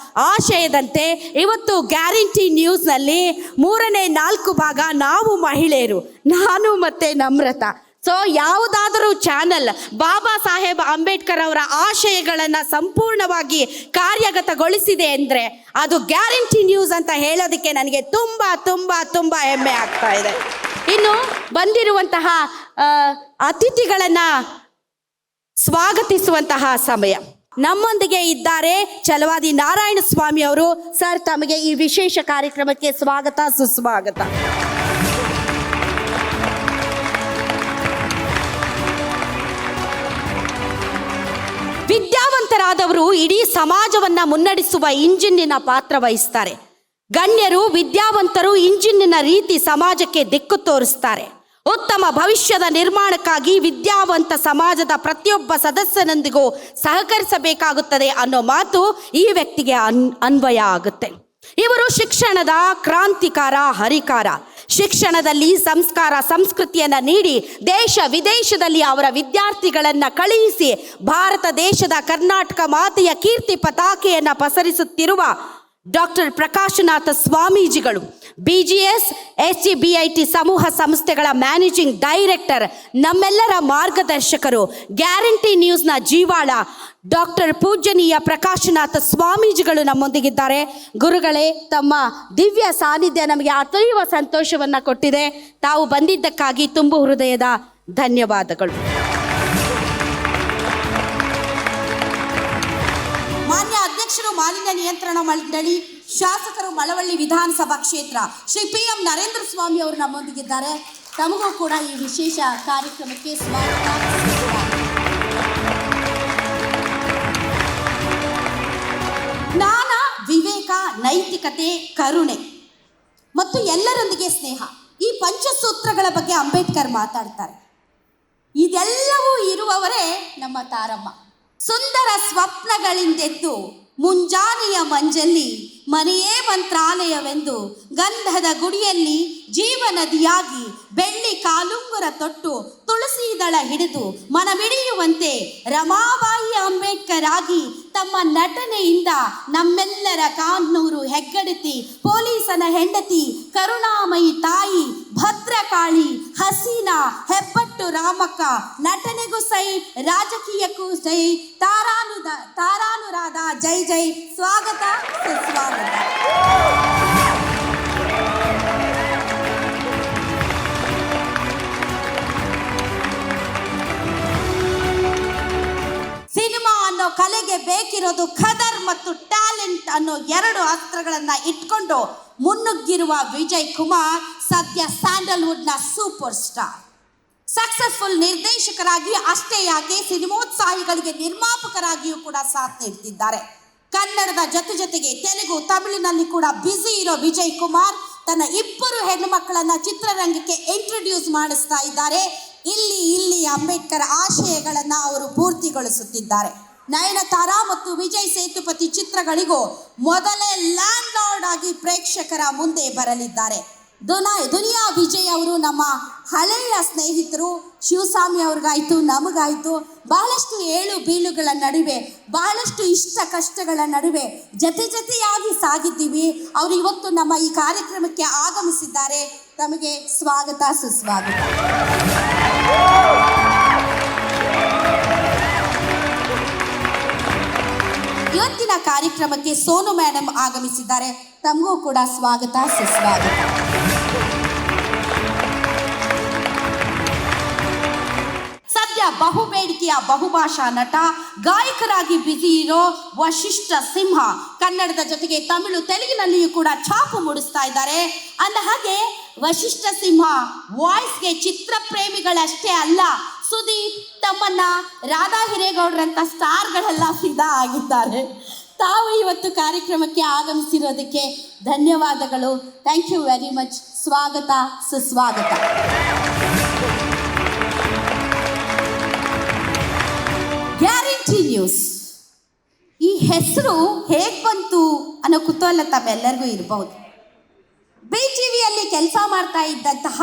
ಆಶಯದಂತೆ ಇವತ್ತು ಗ್ಯಾರಂಟಿ ನ್ಯೂಸ್ನಲ್ಲಿ 3/4 ಭಾಗ ನಾವು ಮಹಿಳೆಯರು, ನಾನು ಮತ್ತೆ ನಮ್ರತಾ. ಸೊ ಯಾವುದಾದರೂ ಚಾನಲ್ ಬಾಬಾ ಸಾಹೇಬ್ ಅಂಬೇಡ್ಕರ್ ಅವರ ಆಶಯಗಳನ್ನು ಸಂಪೂರ್ಣವಾಗಿ ಕಾರ್ಯಗತಗೊಳಿಸಿದೆ ಅಂದರೆ ಅದು ಗ್ಯಾರಂಟಿ ನ್ಯೂಸ್ ಅಂತ ಹೇಳೋದಕ್ಕೆ ನನಗೆ ತುಂಬ ತುಂಬ ತುಂಬ ಹೆಮ್ಮೆ ಆಗ್ತಾ ಇದೆ. ಇನ್ನು ಬಂದಿರುವಂತಹ ಅತಿಥಿಗಳನ್ನು ಸ್ವಾಗತಿಸುವಂತಹ ಸಮಯ. ನಮ್ಮೊಂದಿಗೆ ಇದ್ದಾರೆ ಛಲವಾದಿ ನಾರಾಯಣ ಸ್ವಾಮಿ ಅವರು. ಸರ್, ತಮಗೆ ಈ ವಿಶೇಷ ಕಾರ್ಯಕ್ರಮಕ್ಕೆ ಸ್ವಾಗತ, ಸುಸ್ವಾಗತ. ವಿದ್ಯಾವಂತರಾದವರು ಇಡೀ ಸಮಾಜವನ್ನ ಮುನ್ನಡೆಸುವ ಇಂಜಿನ್ನಿನ ಪಾತ್ರ ವಹಿಸ್ತಾರೆ. ಗಣ್ಯರು, ವಿದ್ಯಾವಂತರು ಇಂಜಿನ್ನಿನ ರೀತಿ ಸಮಾಜಕ್ಕೆ ದಿಕ್ಕು ತೋರಿಸ್ತಾರೆ. ಉತ್ತಮ ಭವಿಷ್ಯದ ನಿರ್ಮಾಣಕ್ಕಾಗಿ ವಿದ್ಯಾವಂತ ಸಮಾಜದ ಪ್ರತಿಯೊಬ್ಬ ಸದಸ್ಯನೊಂದಿಗೂ ಸಹಕರಿಸಬೇಕಾಗುತ್ತದೆ ಅನ್ನೋ ಮಾತು ಈ ವ್ಯಕ್ತಿಗೆ ಅನ್ವಯ ಆಗುತ್ತೆ. ಇವರು ಶಿಕ್ಷಣದ ಕ್ರಾಂತಿಕಾರ, ಹರಿಕಾರ. ಶಿಕ್ಷಣದಲ್ಲಿ ಸಂಸ್ಕಾರ, ಸಂಸ್ಕೃತಿಯನ್ನು ನೀಡಿ ದೇಶ ವಿದೇಶದಲ್ಲಿ ಅವರ ವಿದ್ಯಾರ್ಥಿಗಳನ್ನು ಕಳುಹಿಸಿ ಭಾರತ ದೇಶದ ಕರ್ನಾಟಕ ಮಾತೆಯ ಕೀರ್ತಿ ಪತಾಕೆಯನ್ನು ಪಸರಿಸುತ್ತಿರುವ ಡಾಕ್ಟರ್ ಪ್ರಕಾಶನಾಥ ಸ್ವಾಮೀಜಿಗಳು, BGS SGBIT ಸಮೂಹ ಸಂಸ್ಥೆಗಳ ಮ್ಯಾನೇಜಿಂಗ್ ಡೈರೆಕ್ಟರ್, ನಮ್ಮೆಲ್ಲರ ಮಾರ್ಗದರ್ಶಕರು, ಗ್ಯಾರಂಟಿ ನ್ಯೂಸ್ನ ಜೀವಾಳ ಡಾಕ್ಟರ್ ಪೂಜ್ಯನೀಯ ಪ್ರಕಾಶನಾಥ ಸ್ವಾಮೀಜಿಗಳು ನಮ್ಮೊಂದಿಗಿದ್ದಾರೆ. ಗುರುಗಳೇ, ತಮ್ಮ ದಿವ್ಯ ಸಾನ್ನಿಧ್ಯ ನಮಗೆ ಅತೀವ ಸಂತೋಷವನ್ನು ಕೊಟ್ಟಿದೆ. ತಾವು ಬಂದಿದ್ದಕ್ಕಾಗಿ ತುಂಬು ಹೃದಯದ ಧನ್ಯವಾದಗಳು. ಮಾನ್ಯ ಅಧ್ಯಕ್ಷರು, ಮಾಲಿನ್ಯ ನಿಯಂತ್ರಣ ಮಂಡಳಿ, ಶಾಸಕರು, ಮಳವಳ್ಳಿ ವಿಧಾನಸಭಾ ಕ್ಷೇತ್ರ, ಶ್ರೀ PM ನರೇಂದ್ರ ಸ್ವಾಮಿ ಅವರು ನಮ್ಮೊಂದಿಗಿದ್ದಾರೆ. ತಮಗೂ ಕೂಡ ಈ ವಿಶೇಷ ಕಾರ್ಯಕ್ರಮಕ್ಕೆ ಸ್ವಾಗತ. ಜ್ಞಾನ, ವಿವೇಕ, ನೈತಿಕತೆ, ಕರುಣೆ ಮತ್ತು ಎಲ್ಲರೊಂದಿಗೆ ಸ್ನೇಹ, ಈ ಪಂಚಸೂತ್ರಗಳ ಬಗ್ಗೆ ಅಂಬೇಡ್ಕರ್ ಮಾತಾಡ್ತಾರೆ. ಇದೆಲ್ಲವೂ ಇರುವವರೇ ನಮ್ಮ ತಾರಮ್ಮ. ಸುಂದರ ಸ್ವಪ್ನಗಳಿಂದೆದ್ದು ಮುಂಜಾನೆಯ ಮಂಜಲ್ಲಿ ಮನೆಯೇ ಮಂತ್ರಾಲಯವೆಂದು ಗಂಧದ ಗುಡಿಯಲ್ಲಿ ಜೀವನದಿಯಾಗಿ ಬೆಳ್ಳಿ ಕಾಲುಂಗುರ ತೊಟ್ಟು ತುಳಸಿ ದಳ ಹಿಡಿದು ಮನಮಿಡಿಯುವಂತೆ ರಮಾಬಾಯಿ ಅಂಬೇಡ್ಕರ್ ಆಗಿ ತಮ್ಮ ನಟನೆಯಿಂದ ನಮ್ಮೆಲ್ಲರ ಕಾನ್ನೂರು ಹೆಗ್ಗಡತಿ, ಪೊಲೀಸನ ಹೆಂಡತಿ, ಕರುಣಾಮಯಿ ತಾಯಿ, ಭದ್ರಕಾಳಿ, ಹಸೀನಾ, ಹೆಬ್ಬಟ್ಟು ರಾಮಕ್ಕ, ನಟನೆಗೂ ಸೈ, ರಾಜಕೀಯಕ್ಕೂ ಜೈ, ತಾರಾನುರಾಧ, ಜೈ ಜೈ. ಸ್ವಾಗತ, ಸುಸ್ವಾಗತ. ಸಿನಿಮಾ ಅನ್ನೋ ಕಲೆಗೆ ಬೇಕಿರೋದು ಖದರ್ ಮತ್ತು ಟ್ಯಾಲೆಂಟ್ ಅನ್ನೋ 2 ಅಸ್ತ್ರಗಳನ್ನ ಇಟ್ಕೊಂಡು ಮುನ್ನುಗ್ಗಿರುವ ವಿಜಯ್ ಕುಮಾರ್ ಸದ್ಯ ಸ್ಯಾಂಡಲ್ವುಡ್ನ ಸೂಪರ್ ಸ್ಟಾರ್. ಸಕ್ಸಸ್ಫುಲ್ ನಿರ್ದೇಶಕರಾಗಿ ಅಷ್ಟೇ ಯಾಕೆ ಸಿನಿಮೋತ್ಸಾಹಿಗಳಿಗೆ ನಿರ್ಮಾಪಕರಾಗಿಯೂ ಕೂಡ ಸಾಥ್ ನೀಡ್ತಿದ್ದಾರೆ. ಕನ್ನಡದ ಜೊತೆಗೆ ತೆಲುಗು, ತಮಿಳಿನಲ್ಲಿ ಕೂಡ ಬ್ಯುಸಿ ಇರೋ ವಿಜಯ್ ಕುಮಾರ್ ತನ್ನ 2 ಹೆಣ್ಣು ಮಕ್ಕಳನ್ನ ಚಿತ್ರರಂಗಕ್ಕೆ ಇಂಟ್ರೊಡ್ಯೂಸ್ ಮಾಡಿಸ್ತಾ ಇದ್ದಾರೆ. ಇಲ್ಲಿ ಅಂಬೇಡ್ಕರ್ ಆಶಯಗಳನ್ನು ಅವರು ಪೂರ್ತಿಗೊಳಿಸುತ್ತಿದ್ದಾರೆ. ನಯನತಾರಾ ಮತ್ತು ವಿಜಯ್ ಸೇತುಪತಿ ಚಿತ್ರಗಳಿಗೂ ಮೊದಲೇ ಲ್ಯಾಂಡ್ ಲಾರ್ಡ್ ಆಗಿ ಪ್ರೇಕ್ಷಕರ ಮುಂದೆ ಬರಲಿದ್ದಾರೆ. ದುನಿಯಾ ವಿಜಯ್ ಅವರು ನಮ್ಮ ಹಳೆಯ ಸ್ನೇಹಿತರು. ಶಿವಸ್ವಾಮಿ ಅವ್ರಿಗಾಯ್ತು, ನಮಗಾಯ್ತು. ಬಹಳಷ್ಟು ಏಳು ಬೀಳುಗಳ ನಡುವೆ, ಬಹಳಷ್ಟು ಇಷ್ಟ ಕಷ್ಟಗಳ ನಡುವೆ ಜೊತೆಯಾಗಿ ಸಾಗಿದ್ದೀವಿ. ಅವರು ಇವತ್ತು ನಮ್ಮ ಈ ಕಾರ್ಯಕ್ರಮಕ್ಕೆ ಆಗಮಿಸಿದ್ದಾರೆ. ತಮಗೆ ಸ್ವಾಗತ, ಸುಸ್ವಾಗತ. ಇವತ್ತಿನ ಕಾರ್ಯಕ್ರಮಕ್ಕೆ ಸೋನು ಮೇಡಮ್ ಆಗಮಿಸಿದ್ದಾರೆ. ತಮಗೂ ಕೂಡ ಸ್ವಾಗತ, ಸುಸ್ವಾಗತ. ಸದ್ಯ ಬಹುಬೇಡಿಕೆಯ ಬಹುಭಾಷಾ ನಟ, ಗಾಯಕರಾಗಿ ಬ್ಯುಸಿ ಇರೋ ವಶಿಷ್ಠ ಸಿಂಹ ಕನ್ನಡದ ಜೊತೆಗೆ ತಮಿಳು, ತೆಲುಗಿನಲ್ಲಿಯೂ ಕೂಡ ಛಾಪು ಮೂಡಿಸ್ತಾ ಇದ್ದಾರೆ. ಅಂದ ಹಾಗೆ ವಶಿಷ್ಠ ಸಿಂಹ ವಾಯ್ಸ್ಗೆ ಚಿತ್ರ ಪ್ರೇಮಿಗಳಷ್ಟೇ ಅಲ್ಲ, ಸುದೀಪ್, ತಮ್ಮನ್ನ, ರಾಧಾ ಹಿರೇಗೌಡರಂತ ಸ್ಟಾರ್ಗಳೆಲ್ಲ ಫಿದಾ ಆಗಿದ್ದಾರೆ. ತಾವು ಇವತ್ತು ಕಾರ್ಯಕ್ರಮಕ್ಕೆ ಆಗಮಿಸಿರೋದಕ್ಕೆ ಧನ್ಯವಾದಗಳು. Thank you very much. ಸ್ವಾಗತ, ಸುಸ್ವಾಗತ. ಗ್ಯಾರಂಟಿ ನ್ಯೂಸ್ ಈ ಹೆಸರು ಹೇಗೆ ಬಂತು ಅನ್ನೋ ಕುತೂಹಲ ತಮ್ಮೆಲ್ಲರಿಗೂ ಇರಬಹುದು. BTVಯಲ್ಲಿ ಕೆಲಸ ಮಾಡ್ತಾ ಇದ್ದಂತಹ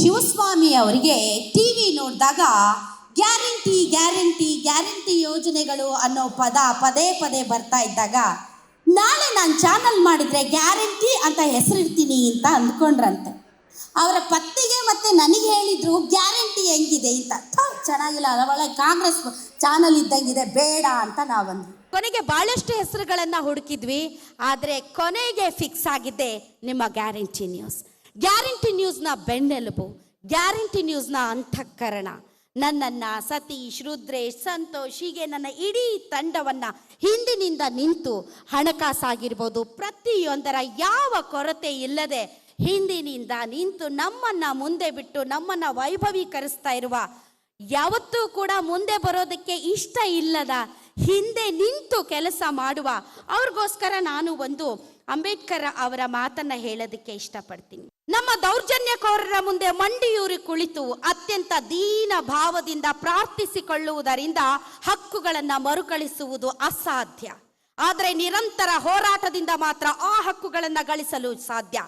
ಶಿವಸ್ವಾಮಿ ಅವರಿಗೆ ಟಿ ವಿ ನೋಡಿದಾಗ ಗ್ಯಾರಂಟಿ ಗ್ಯಾರಂಟಿ ಗ್ಯಾರಂಟಿ ಯೋಜನೆಗಳು ಅನ್ನೋ ಪದ ಪದೇ ಪದೇ ಬರ್ತಾ ಇದ್ದಾಗ ನಾಳೆ ನಾನು ಚಾನಲ್ ಮಾಡಿದರೆ ಗ್ಯಾರಂಟಿ ಅಂತ ಹೆಸರಿಡ್ತೀನಿ ಅಂತ ಅಂದ್ಕೊಂಡ್ರಂತೆ. ಅವರ ಪತ್ನಿಗೆ ಮತ್ತು ನನಗೆ ಹೇಳಿದರು ಗ್ಯಾರಂಟಿ ಹೆಂಗಿದೆ ಅಂತ. ಚೆನ್ನಾಗಿಲ್ಲ, ಒಳ್ಳೆ ಕಾಂಗ್ರೆಸ್ ಚಾನಲ್ ಇದ್ದಂಗಿದೆ, ಬೇಡ ಅಂತ ನಾವಂದ್ವಿ. ಕೊನೆಗೆ ಭಾಳಷ್ಟು ಹೆಸರುಗಳನ್ನು ಹುಡುಕಿದ್ವಿ, ಆದರೆ ಕೊನೆಗೆ ಫಿಕ್ಸ್ ಆಗಿದ್ದೆ ನಿಮ್ಮ ಗ್ಯಾರಂಟಿ ನ್ಯೂಸ್. ಗ್ಯಾರಂಟಿ ನ್ಯೂಸ್ನ ಬೆನ್ನೆಲುಬು, ಗ್ಯಾರಂಟಿ ನ್ಯೂಸ್ನ ಅಂತಃಕರಣ. ನನ್ನನ್ನು ಸತೀಶ್, ರುದ್ರೇಶ್, ಸಂತೋಷ್ ಹೀಗೆ ನನ್ನ ಇಡೀ ತಂಡವನ್ನು ಹಿಂದಿನಿಂದ ನಿಂತು ಹಣಕಾಸಾಗಿರ್ಬೋದು ಪ್ರತಿಯೊಂದರ ಯಾವ ಕೊರತೆ ಇಲ್ಲದೆ ಹಿಂದಿನಿಂದ ನಿಂತು ನಮ್ಮನ್ನು ಮುಂದೆ ಬಿಟ್ಟು ನಮ್ಮನ್ನು ವೈಭವೀಕರಿಸ್ತಾ ಇರುವ, ಯಾವತ್ತೂ ಕೂಡ ಮುಂದೆ ಬರೋದಕ್ಕೆ ಇಷ್ಟ ಇಲ್ಲದ, ಹಿಂದೆ ನಿಂತು ಕೆಲಸ ಮಾಡುವ ಅವ್ರಿಗೋಸ್ಕರ ನಾನು ಒಂದು ಅಂಬೇಡ್ಕರ್ ಅವರ ಮಾತನ್ನ ಹೇಳೋದಕ್ಕೆ ಇಷ್ಟಪಡ್ತೀನಿ. ನಮ್ಮ ದೌರ್ಜನ್ಯಕೋರರ ಮುಂದೆ ಮಂಡಿಯೂರಿ ಕುಳಿತು ಅತ್ಯಂತ ದೀನ ಭಾವದಿಂದ ಪ್ರಾರ್ಥಿಸಿಕೊಳ್ಳುವುದರಿಂದ ಹಕ್ಕುಗಳನ್ನು ಮರುಕಳಿಸುವುದು ಅಸಾಧ್ಯ. ಆದರೆ ನಿರಂತರ ಹೋರಾಟದಿಂದ ಮಾತ್ರ ಆ ಹಕ್ಕುಗಳನ್ನು ಗಳಿಸಲು ಸಾಧ್ಯ.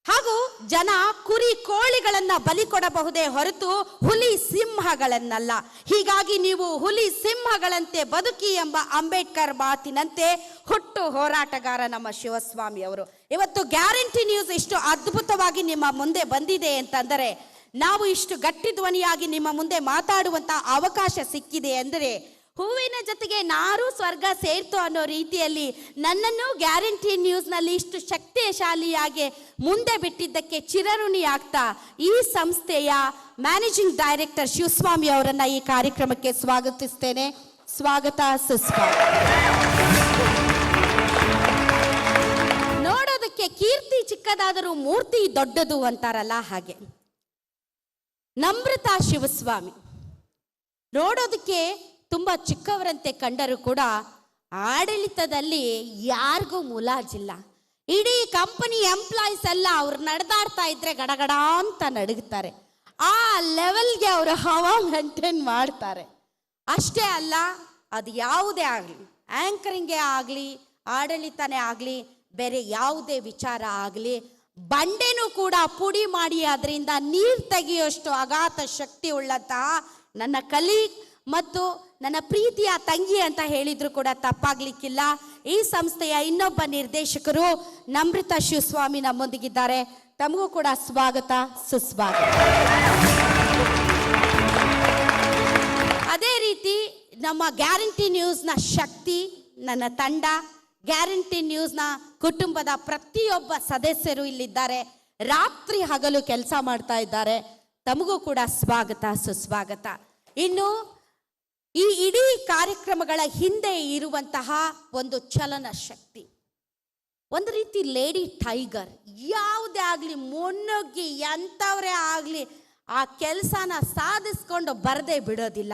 ಹಾಗೂ ಜನ ಕುರಿ ಕೋಳಿಗಳನ್ನ ಬಲಿ ಕೊಡಬಹುದೇ ಹೊರತು ಹುಲಿ ಸಿಂಹಗಳನ್ನಲ್ಲ. ಹೀಗಾಗಿ ನೀವು ಹುಲಿ ಸಿಂಹಗಳಂತೆ ಬದುಕಿ ಎಂಬ ಅಂಬೇಡ್ಕರ್ ಮಾತಿನಂತೆ ಹುಟ್ಟು ಹೋರಾಟಗಾರ ನಮ್ಮ ಶಿವಸ್ವಾಮಿ ಅವರು. ಇವತ್ತು ಗ್ಯಾರಂಟಿ ನ್ಯೂಸ್ ಇಷ್ಟು ಅದ್ಭುತವಾಗಿ ನಿಮ್ಮ ಮುಂದೆ ಬಂದಿದೆ ಅಂತಂದರೆ, ನಾವು ಇಷ್ಟು ಗಟ್ಟಿ ಧ್ವನಿಯಾಗಿ ನಿಮ್ಮ ಮುಂದೆ ಮಾತಾಡುವಂತ ಅವಕಾಶ ಸಿಕ್ಕಿದೆ ಅಂದರೆ, ಹೂವಿನ ಜೊತೆಗೆ ನಾರು ಸ್ವರ್ಗ ಸೇರ್ತು ಅನ್ನೋ ರೀತಿಯಲ್ಲಿ ನನ್ನನ್ನು ಗ್ಯಾರಂಟಿ ನ್ಯೂಸ್ನಲ್ಲಿ ಇಷ್ಟು ಶಕ್ತಿಶಾಲಿಯಾಗಿ ಮುಂದೆ ಬಿಟ್ಟಿದ್ದಕ್ಕೆ ಚಿರಋಣಿ ಆಗ್ತಾ ಈ ಸಂಸ್ಥೆಯ ಮ್ಯಾನೇಜಿಂಗ್ ಡೈರೆಕ್ಟರ್ ಶಿವಸ್ವಾಮಿ ಅವರನ್ನ ಈ ಕಾರ್ಯಕ್ರಮಕ್ಕೆ ಸ್ವಾಗತಿಸ್ತೇನೆ. ಸ್ವಾಗತ, ಸುಸ್ವಾಗತ. ನೋಡೋದಕ್ಕೆ ಕೀರ್ತಿ ಚಿಕ್ಕದಾದರೂ ಮೂರ್ತಿ ದೊಡ್ಡದು ಅಂತಾರಲ್ಲ, ಹಾಗೆ ನಮ್ರತಾ ಶಿವಸ್ವಾಮಿ ನೋಡೋದಕ್ಕೆ ತುಂಬ ಚಿಕ್ಕವರಂತೆ ಕಂಡರೂ ಕೂಡ ಆಡಳಿತದಲ್ಲಿ ಯಾರಿಗೂ ಮುಲಾಜಿಲ್ಲ. ಇಡೀ ಕಂಪನಿ ಎಂಪ್ಲಾಯೀಸ್ ಎಲ್ಲ ಅವ್ರು ನಡೆದಾಡ್ತಾ ಇದ್ರೆ ಗಡಗಡ ಅಂತ ನಡುಗುತ್ತಾರೆ. ಆ ಲೆವೆಲ್ಗೆ ಅವರು ಹವಾ ಮೇಂಟೈನ್ ಮಾಡ್ತಾರೆ. ಅಷ್ಟೇ ಅಲ್ಲ, ಅದು ಯಾವುದೇ ಆಗಲಿ, ಆ್ಯಂಕರಿಂಗೇ ಆಗಲಿ, ಆಡಳಿತನೇ ಆಗಲಿ, ಬೇರೆ ಯಾವುದೇ ವಿಚಾರ ಆಗಲಿ, ಬಂಡೆನೂ ಕೂಡ ಪುಡಿ ಮಾಡಿ ಅದರಿಂದ ನೀರು ತೆಗೆಯುವಷ್ಟು ಅಗಾಧ ಶಕ್ತಿ ಉಳ್ಳಂತಹ ನನ್ನ ಕಲೀಗ್ ಮತ್ತು ನನ್ನ ಪ್ರೀತಿಯ ತಂಗಿ ಅಂತ ಹೇಳಿದ್ರು ಕೂಡ ತಪ್ಪಾಗ್ಲಿಕ್ಕಿಲ್ಲ. ಈ ಸಂಸ್ಥೆಯ ಇನ್ನೊಬ್ಬ ನಿರ್ದೇಶಕರು ನಮ್ರತಾ ಶಿವಸ್ವಾಮಿ ನಮ್ಮೊಂದಿಗಿದ್ದಾರೆ. ತಮಗೂ ಕೂಡ ಸ್ವಾಗತ, ಸುಸ್ವಾಗತ. ಅದೇ ರೀತಿ ನಮ್ಮ ಗ್ಯಾರಂಟಿ ನ್ಯೂಸ್ನ ಶಕ್ತಿ, ನನ್ನ ತಂಡ, ಗ್ಯಾರಂಟಿ ನ್ಯೂಸ್ನ ಕುಟುಂಬದ ಪ್ರತಿಯೊಬ್ಬ ಸದಸ್ಯರು ಇಲ್ಲಿದ್ದಾರೆ. ರಾತ್ರಿ ಹಗಲು ಕೆಲಸ ಮಾಡ್ತಾ ಇದ್ದಾರೆ. ತಮಗೂ ಕೂಡ ಸ್ವಾಗತ, ಸುಸ್ವಾಗತ. ಇನ್ನು ಈ ಇಡೀ ಕಾರ್ಯಕ್ರಮಗಳ ಹಿಂದೆ ಇರುವಂತಹ ಒಂದು ಚಲನ ಶಕ್ತಿ, ಒಂದು ರೀತಿ ಲೇಡಿ ಟೈಗರ್. ಯಾವುದೇ ಆಗಲಿ ಮುನ್ನುಗ್ಗಿ ಎಂಥವರೇ ಆಗಲಿ ಆ ಕೆಲಸನ ಸಾಧಿಸ್ಕೊಂಡು ಬರದೇ ಬಿಡೋದಿಲ್ಲ.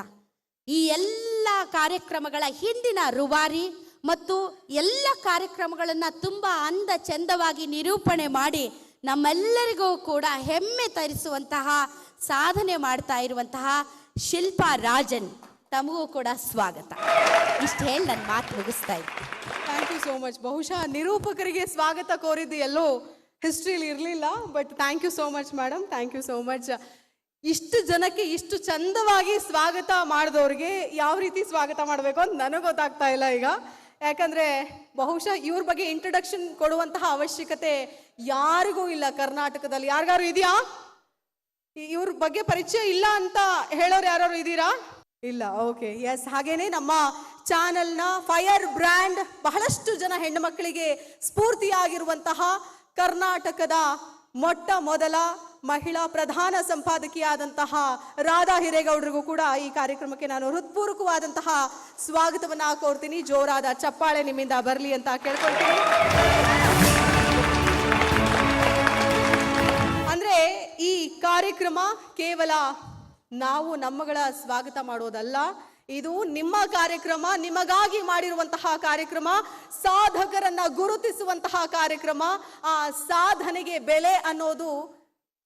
ಈ ಎಲ್ಲ ಕಾರ್ಯಕ್ರಮಗಳ ಹಿಂದಿನ ರೂವಾರಿ ಮತ್ತು ಎಲ್ಲ ಕಾರ್ಯಕ್ರಮಗಳನ್ನು ತುಂಬ ಅಂದ ಚಂದವಾಗಿ ನಿರೂಪಣೆ ಮಾಡಿ ನಮ್ಮೆಲ್ಲರಿಗೂ ಕೂಡ ಹೆಮ್ಮೆ ತರಿಸುವಂತಹ ಸಾಧನೆ ಮಾಡ್ತಾ ಇರುವಂತಹ ಶಿಲ್ಪಾ ರಾಜನ್, ತಮಗೂ ಕೂಡ ಸ್ವಾಗತ. ಇಷ್ಟು ಹೇಳಿ ನನ್ನ ಮಾತು ಮುಗಿಸ್ತಾ ಇದ್ದೀನಿ. Thank you so much. ಬಹುಶಃ ನಿರೂಪಕರಿಗೆ ಸ್ವಾಗತ ಕೋರಿದ್ದು ಎಲ್ಲೋ ಹಿಸ್ಟ್ರಿಲಿ ಇರಲಿಲ್ಲ, but thank you so much madam, thank you so much. ಇಷ್ಟು ಜನಕ್ಕೆ ಇಷ್ಟು ಚಂದವಾಗಿ ಸ್ವಾಗತ ಮಾಡಿದವ್ರಿಗೆ ಯಾವ ರೀತಿ ಸ್ವಾಗತ ಮಾಡಬೇಕು ಅಂತ ನನಗೆ ಗೊತ್ತಾಗ್ತಾ ಇಲ್ಲ ಈಗ. ಯಾಕಂದರೆ ಬಹುಶಃ ಇವ್ರ ಬಗ್ಗೆ ಇಂಟ್ರಡಕ್ಷನ್ ಕೊಡುವಂತಹ ಅವಶ್ಯಕತೆ ಯಾರಿಗೂ ಇಲ್ಲ ಕರ್ನಾಟಕದಲ್ಲಿ. ಯಾರಿಗಾರು ಇದೆಯಾ ಇವ್ರ ಬಗ್ಗೆ ಪರಿಚಯ ಇಲ್ಲ ಅಂತ ಹೇಳೋರು ಯಾರು ಇದ್ದೀರಾ? ಇಲ್ಲ. Okay, yes. ಹಾಗೇನೆ ನಮ್ಮ ಚಾನೆಲ್ನ ಫೈರ್ ಬ್ರ್ಯಾಂಡ್, ಬಹಳಷ್ಟು ಜನ ಹೆಣ್ಣು ಮಕ್ಕಳಿಗೆ ಸ್ಫೂರ್ತಿಯಾಗಿರುವಂತಹ ಕರ್ನಾಟಕದ ಮೊಟ್ಟ ಮೊದಲ ಮಹಿಳಾ ಪ್ರಧಾನ ಸಂಪಾದಕಿಯಾದಂತಹ ರಾಧಾ ಹಿರೇಗೌಡರಿಗೂ ಕೂಡ ಈ ಕಾರ್ಯಕ್ರಮಕ್ಕೆ ನಾನು ಹೃತ್ಪೂರ್ವಕವಾದಂತಹ ಸ್ವಾಗತವನ್ನ ಕೋರ್ತೀನಿ. ಜೋರಾದ ಚಪ್ಪಾಳೆ ನಿಮ್ಮಿಂದ ಬರಲಿ ಅಂತ ಕೇಳ್ಕೊಳ್ತೀನಿ. ಅಂದ್ರೆ ಈ ಕಾರ್ಯಕ್ರಮ ಕೇವಲ ನಾವು ನಮ್ಮಗಳ ಸ್ವಾಗತ ಮಾಡೋದಲ್ಲ, ಇದು ನಿಮ್ಮ ಕಾರ್ಯಕ್ರಮ, ನಿಮಗಾಗಿ ಮಾಡಿರುವಂತಹ ಕಾರ್ಯಕ್ರಮ, ಸಾಧಕರನ್ನ ಗುರುತಿಸುವಂತಹ ಕಾರ್ಯಕ್ರಮ. ಆ ಸಾಧನೆಗೆ ಬೆಲೆ ಅನ್ನೋದು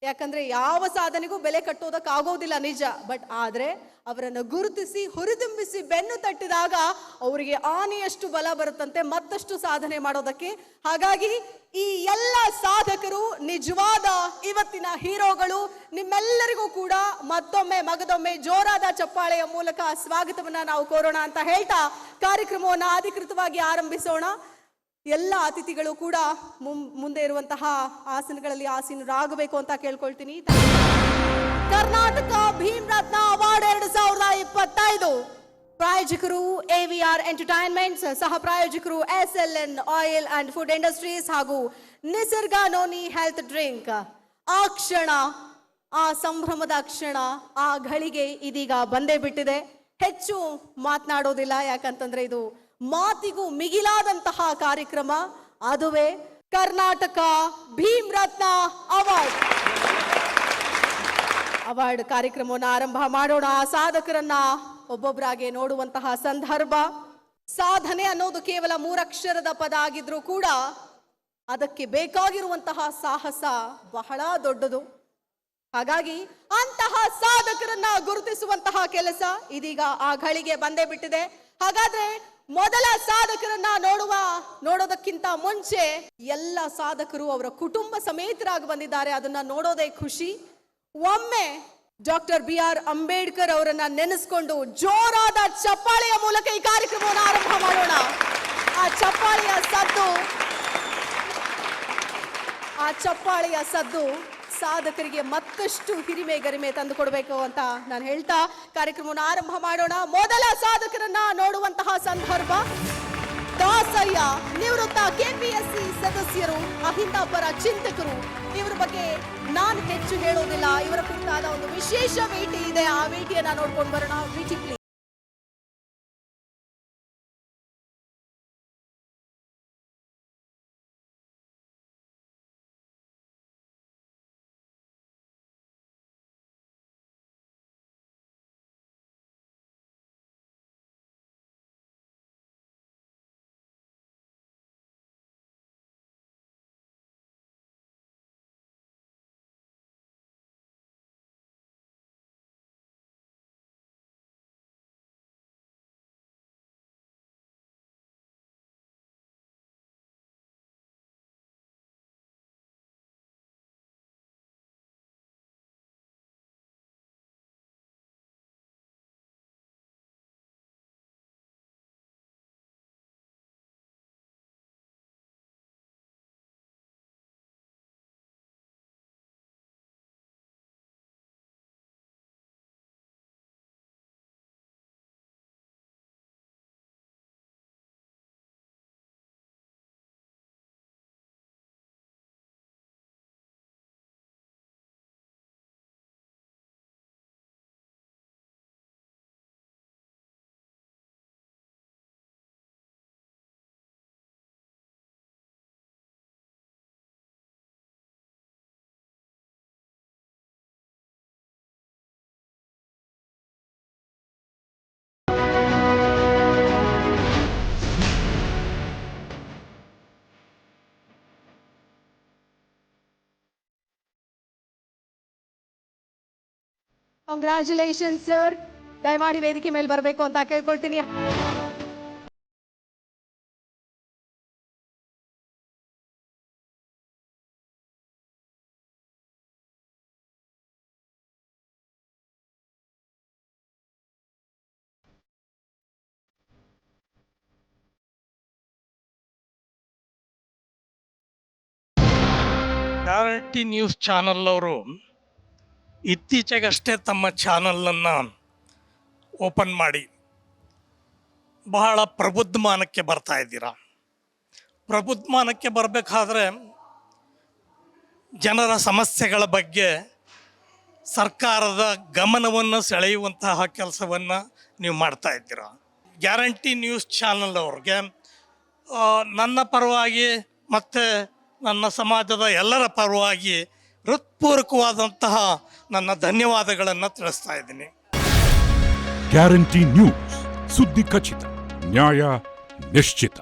ಯಾಕಂದ್ರೆ ಯಾವ ಸಾಧನೆಗೂ ಬೆಲೆ ಕಟ್ಟೋದಕ್ಕಾಗೋದಿಲ್ಲ ನಿಜ, ಬಟ್ ಆದ್ರೆ ಅವರನ್ನು ಗುರುತಿಸಿ ಹುರಿದುಂಬಿಸಿ ಬೆನ್ನು ತಟ್ಟಿದಾಗ ಅವರಿಗೆ ಆನೆಯಷ್ಟು ಬಲ ಬರುತ್ತಂತೆ ಮತ್ತಷ್ಟು ಸಾಧನೆ ಮಾಡೋದಕ್ಕೆ. ಹಾಗಾಗಿ ಈ ಎಲ್ಲ ಸಾಧಕರು ನಿಜವಾದ ಇವತ್ತಿನ ಹೀರೋಗಳು. ನಿಮ್ಮೆಲ್ಲರಿಗೂ ಕೂಡ ಮತ್ತೊಮ್ಮೆ ಮಗದೊಮ್ಮೆ ಜೋರಾದ ಚಪ್ಪಾಳೆಯ ಮೂಲಕ ಸ್ವಾಗತವನ್ನ ನಾವು ಕೋರೋಣ ಅಂತ ಹೇಳ್ತಾ ಕಾರ್ಯಕ್ರಮವನ್ನು ಅಧಿಕೃತವಾಗಿ ಆರಂಭಿಸೋಣ. ಎಲ್ಲ ಅತಿಥಿಗಳು ಕೂಡ ಮುಂದೆ ಇರುವಂತಹ ಆಸನಗಳಲ್ಲಿ ಆಸೀನರಾಗಬೇಕು ಅಂತ ಕೇಳ್ಕೊಳ್ತೀನಿ. ಕರ್ನಾಟಕ ಭೀಮ್ ರತ್ನ ಅವಾರ್ಡ್ 2025 ಪ್ರಾಯೋಜಕರು AVR ಎಂಟರ್ಟೈನ್ಮೆಂಟ್ಸ್, ಸಹ ಪ್ರಾಯೋಜಕರು SLN oil and food industries ಹಾಗೂ ನಿಸರ್ಗ ನೋನಿ ಹೆಲ್ತ್ ಡ್ರಿಂಕ್. ಆ ಕ್ಷಣ, ಆ ಸಂಭ್ರಮದ ಕ್ಷಣ, ಆ ಘಳಿಗೆ ಇದೀಗ ಬಂದೇ ಬಿಟ್ಟಿದೆ. ಹೆಚ್ಚು ಮಾತನಾಡೋದಿಲ್ಲ, ಯಾಕಂತಂದ್ರೆ ಇದು ಮಾತಿಗೂ ಮಿಗಿಲಾದಂತಹ ಕಾರ್ಯಕ್ರಮ. ಅದುವೇ ಕರ್ನಾಟಕ ಭೀಮ್ ರತ್ನ ಅವಾರ್ಡ್ ಕಾರ್ಯಕ್ರಮವನ್ನು ಆರಂಭ ಮಾಡೋಣ. ಆ ಸಾಧಕರನ್ನ ಒಬ್ಬೊಬ್ಬರಾಗೆ ನೋಡುವಂತಹ ಸಂದರ್ಭ. ಸಾಧನೆ ಅನ್ನೋದು ಕೇವಲ 3 ಅಕ್ಷರದ ಪದ ಆಗಿದ್ರೂ ಕೂಡ ಅದಕ್ಕೆ ಬೇಕಾಗಿರುವಂತಹ ಸಾಹಸ ಬಹಳ ದೊಡ್ಡದು. ಹಾಗಾಗಿ ಅಂತಹ ಸಾಧಕರನ್ನ ಗುರುತಿಸುವಂತಹ ಕೆಲಸ ಇದೀಗ ಆ ಘಳಿಗೆ ಬಂದೇ ಬಿಟ್ಟಿದೆ. ಹಾಗಾದ್ರೆ ಮೊದಲ ಸಾಧಕರನ್ನ ನೋಡೋದಕ್ಕಿಂತ ಮುಂಚೆ ಎಲ್ಲ ಸಾಧಕರು ಅವರ ಕುಟುಂಬ ಸಮೇತರಾಗಿ ಬಂದಿದ್ದಾರೆ. ಅದನ್ನ ನೋಡೋದೇ ಖುಷಿ. ಒಮ್ಮೆ ಡಾಕ್ಟರ್ BR ಅಂಬೇಡ್ಕರ್ ಅವರನ್ನ ನೆನೆಸ್ಕೊಂಡು ಜೋರಾದ ಚಪ್ಪಾಳೆಯ ಮೂಲಕ ಈ ಕಾರ್ಯಕ್ರಮವನ್ನು ಆರಂಭ ಮಾಡೋಣ. ಆ ಚಪ್ಪಾಳೆಯ ಸದ್ದು ಸಾಧಕರಿಗೆ ಮತ್ತಷ್ಟು ಹಿರಿಮೆ ಗರಿಮೆ ತಂದು ಕೊಡಬೇಕು ಅಂತ ನಾನು ಹೇಳ್ತಾ ಕಾರ್ಯಕ್ರಮವನ್ನು ಆರಂಭ ಮಾಡೋಣ. ಮೊದಲ ಸಾಧಕರನ್ನ ನೋಡುವಂತಹ ಸಂದರ್ಭ. ದಾಸಯ್ಯ, ನಿವೃತ್ತ KPSC ಸದಸ್ಯರು, ಅಹಿಂದ ಪರ ಚಿಂತಕರು. ಇವರ ಬಗ್ಗೆ ನಾನು ಹೆಚ್ಚು ಹೇಳೋದಿಲ್ಲ. ಇವರ ಕುರಿತಾದ ಒಂದು ವಿಶೇಷ ಭೇಟಿ ಇದೆ, ಆ ಭೇಟಿಯನ್ನ ನೋಡ್ಕೊಂಡು ಬರೋಣ. ಭೇಟಿ ಪ್ಲೀಸ್. Congratulation sir. ದಯಮಾಡಿ ವೇದಿಕೆ ಮೇಲೆ ಬರಬೇಕು ಅಂತ ಕೇಳ್ಕೊಳ್ತೀನಿ. ಗ್ಯಾರಂಟಿ ನ್ಯೂಸ್ ಚಾನಲ್ ಅವರು ಇತ್ತೀಚೆಗಷ್ಟೇ ತಮ್ಮ ಚಾನಲನ್ನು ಓಪನ್ ಮಾಡಿ ಬಹಳ ಪ್ರಬುದ್ಧಮಾನಕ್ಕೆ ಬರ್ತಾ ಇದ್ದೀರಾ. ಪ್ರಬುದ್ಧಮಾನಕ್ಕೆ ಬರಬೇಕಾದ್ರೆ ಜನರ ಸಮಸ್ಯೆಗಳ ಬಗ್ಗೆ ಸರ್ಕಾರದ ಗಮನವನ್ನು ಸೆಳೆಯುವಂತಹ ಕೆಲಸವನ್ನು ನೀವು ಮಾಡ್ತಾ ಇದ್ದೀರಾ. ಗ್ಯಾರಂಟಿ ನ್ಯೂಸ್ ಚಾನಲ್ ಅವ್ರಿಗೆ ನನ್ನ ಪರವಾಗಿ ಮತ್ತು ನನ್ನ ಸಮಾಜದ ಎಲ್ಲರ ಪರವಾಗಿ ಹೃತ್ಪೂರ್ವಕವಾದಂತಹ ನನ್ನ ಧನ್ಯವಾದಗಳನ್ನು ತಿಳಿಸ್ತಾ ಇದ್ದೀನಿ. ಗ್ಯಾರಂಟಿ ನ್ಯೂಸ್, ಸುದ್ದಿ ಖಚಿತ, ನ್ಯಾಯ ನಿಶ್ಚಿತ.